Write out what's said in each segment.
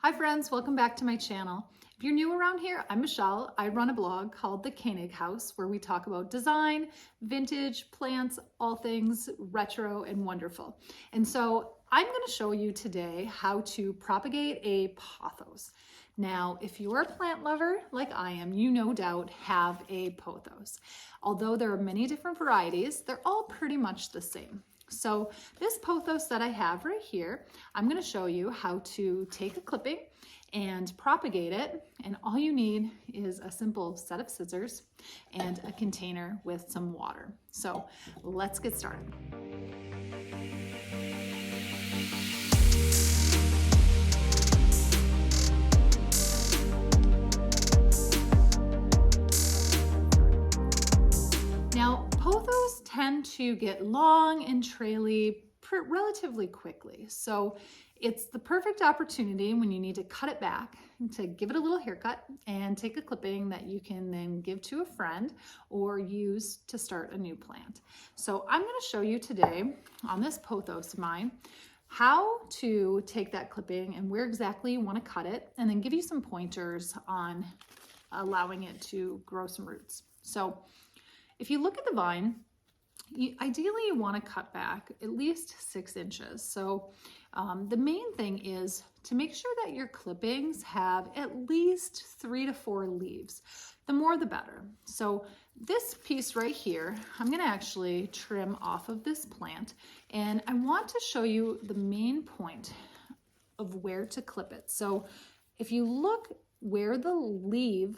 Hi friends, welcome back to my channel. If you're new around here, I'm Michelle. I run a blog called The Koenig House where we talk about design, vintage, plants, all things retro and wonderful. And so I'm going to show you today how to propagate a pothos. Now, if you're a plant lover like I am, you no doubt have a pothos. Although there are many different varieties, they're all pretty much the same. So this pothos that I have right here, I'm going to show you how to take a clipping and propagate it. And all you need is a simple set of scissors and a container with some water. So let's get started. Now, pothos tend to get long and traily relatively quickly. So it's the perfect opportunity when you need to cut it back to give it a little haircut and take a clipping that you can then give to a friend or use to start a new plant. So I'm going to show you today on this pothos of mine how to take that clipping and where exactly you want to cut it, and then give you some pointers on allowing it to grow some roots. So if you look at the vine, ideally you want to cut back at least 6 inches. So the main thing is to make sure that your clippings have at least 3 to 4 leaves. The more the better. So this piece right here, I'm going to actually trim off of this plant, and I want to show you the main point of where to clip it. So if you look where the leaf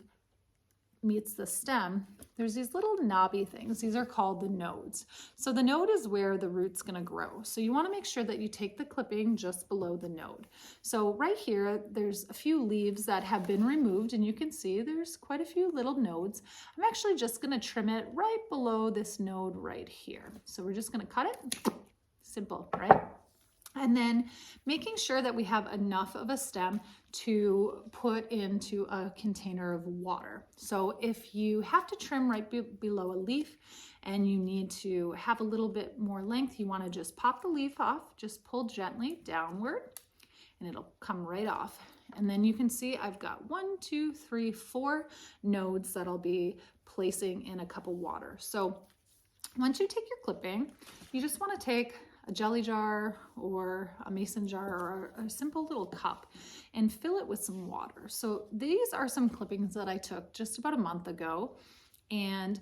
meets the stem, there's these little knobby things. These are called the nodes. So the node is where the root's going to grow. So you want to make sure that you take the clipping just below the node. So right here, there's a few leaves that have been removed, and you can see there's quite a few little nodes. I'm actually just going to trim it right below this node right here. So we're just going to cut it. Simple, right? And then making sure that we have enough of a stem to put into a container of water. So if you have to trim right below a leaf and you need to have a little bit more length, you want to just pop the leaf off, just pull gently downward, and it'll come right off. And then you can see I've got 1, 2, 3, 4 nodes that I'll be placing in a cup of water. So once you take your clipping, you just want to take a jelly jar or a mason jar or a simple little cup and fill it with some water. So these are some clippings that I took just about a month ago, and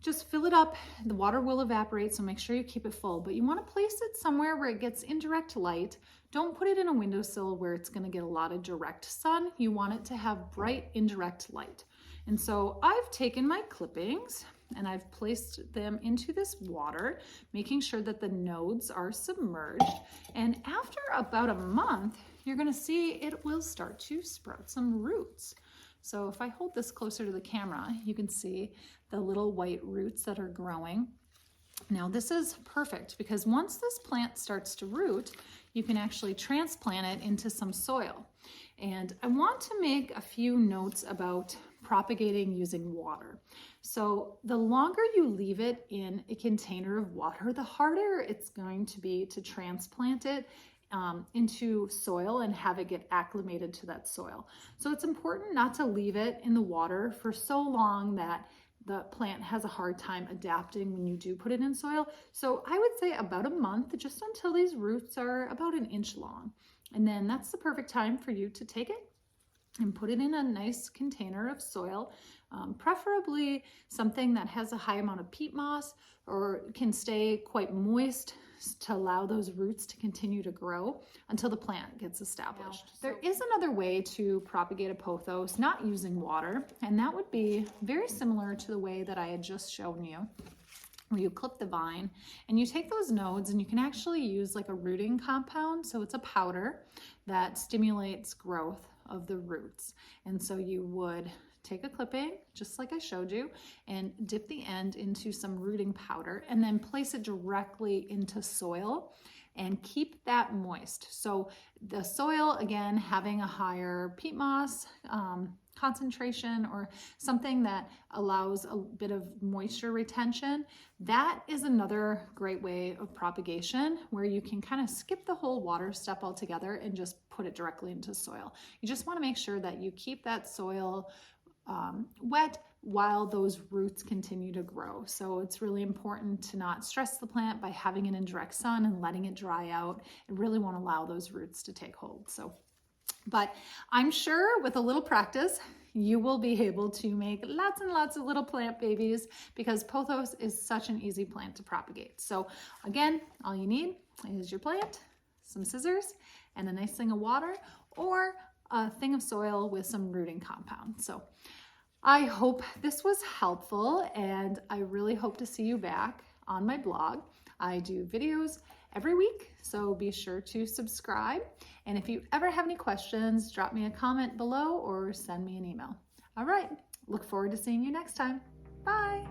just fill it up. The water will evaporate, so make sure you keep it full, but you want to place it somewhere where it gets indirect light. Don't put it in a windowsill where it's going to get a lot of direct sun. You want it to have bright indirect light. And so I've taken my clippings and I've placed them into this water, making sure that the nodes are submerged. And after about a month, you're going to see it will start to sprout some roots. So if I hold this closer to the camera, you can see the little white roots that are growing. Now this is perfect because once this plant starts to root, you can actually transplant it into some soil. And I want to make a few notes about propagating using water. So the longer you leave it in a container of water, the harder it's going to be to transplant it into soil and have it get acclimated to that soil. So it's important not to leave it in the water for so long that the plant has a hard time adapting when you do put it in soil. So I would say about a month, just until these roots are about 1 inch long. And then that's the perfect time for you to take it and put it in a nice container of soil, preferably something that has a high amount of peat moss or can stay quite moist to allow those roots to continue to grow until the plant gets established. Now, there is another way to propagate a pothos not using water, and that would be very similar to the way that I had just shown you, where you clip the vine and you take those nodes, and you can actually use like a rooting compound. So it's a powder that stimulates growth of the roots. And so you would take a clipping, just like I showed you, and dip the end into some rooting powder and then place it directly into soil. and keep that moist. So the soil, again, having a higher peat moss concentration or something that allows a bit of moisture retention, that is another great way of propagation where you can kind of skip the whole water step altogether and just put it directly into soil. You just want to make sure that you keep that soil wet while those roots continue to grow. So it's really important to not stress the plant by having it in direct sun and letting it dry out. You really want to allow those roots to take hold. But I'm sure with a little practice, you will be able to make lots and lots of little plant babies because pothos is such an easy plant to propagate. So again, all you need is your plant, some scissors, and a nice thing of water or a thing of soil with some rooting compound. So I hope this was helpful, and I really hope to see you back on my blog. I do videos every week, so be sure to subscribe. And if you ever have any questions, drop me a comment below or send me an email. All right, look forward to seeing you next time. Bye.